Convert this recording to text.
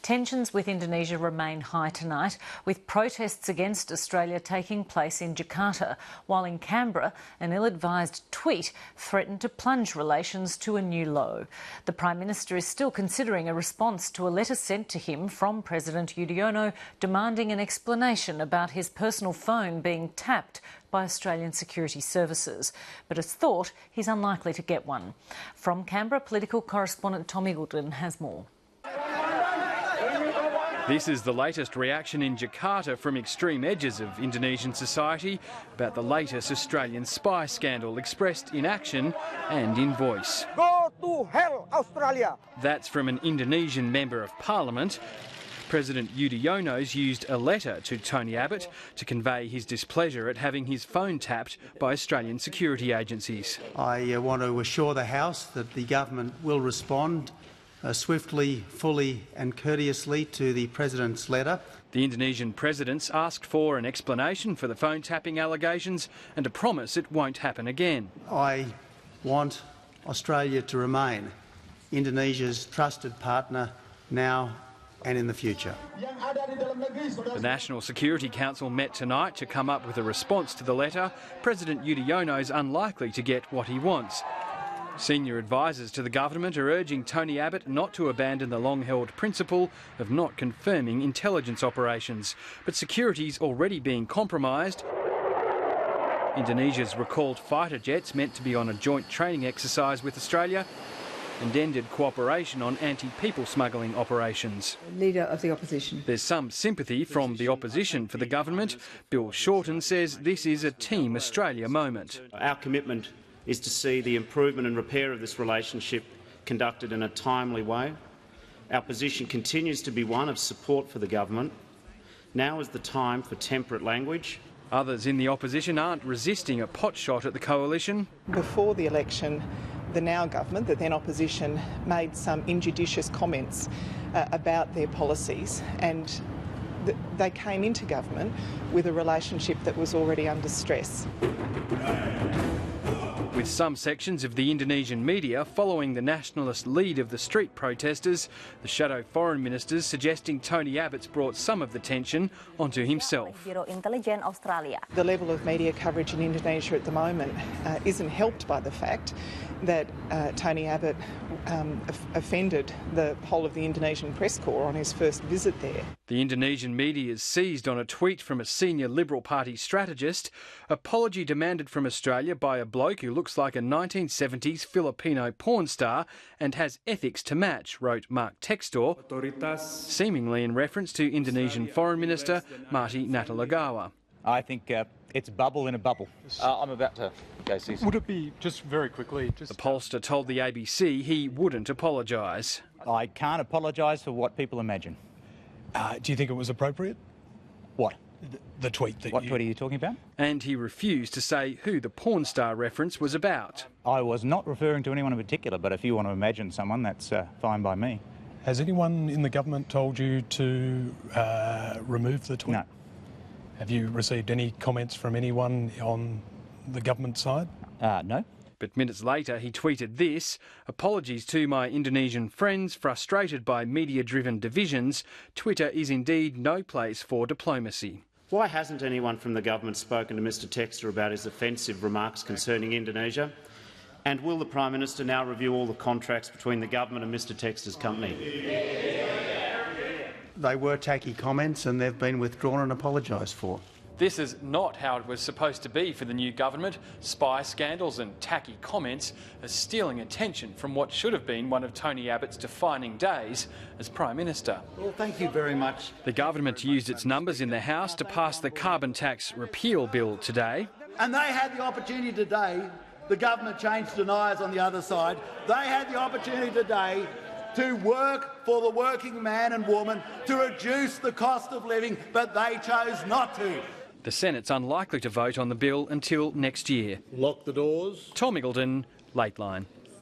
Tensions with Indonesia remain high tonight, with protests against Australia taking place in Jakarta, while in Canberra, an ill-advised tweet threatened to plunge relations to a new low. The Prime Minister is still considering a response to a letter sent to him from President Yudhoyono demanding an explanation about his personal phone being tapped by Australian security services, but it's thought he's unlikely to get one. From Canberra, political correspondent Tom Eagleton has more. This is the latest reaction in Jakarta from extreme edges of Indonesian society about the latest Australian spy scandal, expressed in action and in voice. Go to hell, Australia! That's from an Indonesian Member of Parliament. President Yudhoyono's used a letter to Tony Abbott to convey his displeasure at having his phone tapped by Australian security agencies. I want to assure the House that the government will respond swiftly, fully and courteously to the President's letter. The Indonesian President's asked for an explanation for the phone tapping allegations and a promise it won't happen again. I want Australia to remain Indonesia's trusted partner now and in the future. The National Security Council met tonight to come up with a response to the letter. President Yudhoyono's unlikely to get what he wants. Senior advisers to the government are urging Tony Abbott not to abandon the long-held principle of not confirming intelligence operations. But security's already being compromised. Indonesia's recalled fighter jets, meant to be on a joint training exercise with Australia, and ended cooperation on anti-people smuggling operations. Leader of the opposition. There's some sympathy from the opposition for the government. Bill Shorten says this is a Team Australia moment. Our commitment is to see the improvement and repair of this relationship conducted in a timely way. Our position continues to be one of support for the government. Now is the time for temperate language. Others in the opposition aren't resisting a potshot at the coalition. Before the election, the now government, the then opposition, made some injudicious comments about their policies, and they came into government with a relationship that was already under stress. With some sections of the Indonesian media following the nationalist lead of the street protesters, the shadow foreign ministers suggesting Tony Abbott's brought some of the tension onto himself. The level of media coverage in Indonesia at the moment isn't helped by the fact that Tony Abbott offended the whole of the Indonesian press corps on his first visit there. The Indonesian media is seized on a tweet from a senior Liberal Party strategist. Apology demanded from Australia by a bloke who looks like a 1970s Filipino porn star and has ethics to match, wrote Mark Textor, seemingly in reference to Indonesian Foreign Minister Marty Natalegawa. I think it's bubble in a bubble. I'm about to go see some. Would it be, just very quickly... The pollster told the ABC he wouldn't apologise. I can't apologise for what people imagine. Do you think it was appropriate? What? The tweet that What tweet are you talking about? And he refused to say who the porn star reference was about. I was not referring to anyone in particular, but if you want to imagine someone, that's fine by me. Has anyone in the government told you to remove the tweet? No. Have you received any comments from anyone on the government side? No. But minutes later he tweeted this: "Apologies to my Indonesian friends frustrated by media-driven divisions. Twitter is indeed no place for diplomacy." Why hasn't anyone from the government spoken to Mr Textor about his offensive remarks concerning Indonesia? And will the Prime Minister now review all the contracts between the government and Mr Textor's company? They were tacky comments and they've been withdrawn and apologised for. This is not how it was supposed to be for the new government. Spy scandals and tacky comments are stealing attention from what should have been one of Tony Abbott's defining days as Prime Minister. Well, thank you very much. The government used its numbers in the House to pass the carbon tax repeal bill today. And they had the opportunity today, the government changed deniers on the other side, they had the opportunity today to work for the working man and woman to reduce the cost of living, but they chose not to. The Senate's unlikely to vote on the bill until next year. Lock the doors. Tom Eagleton, Lateline.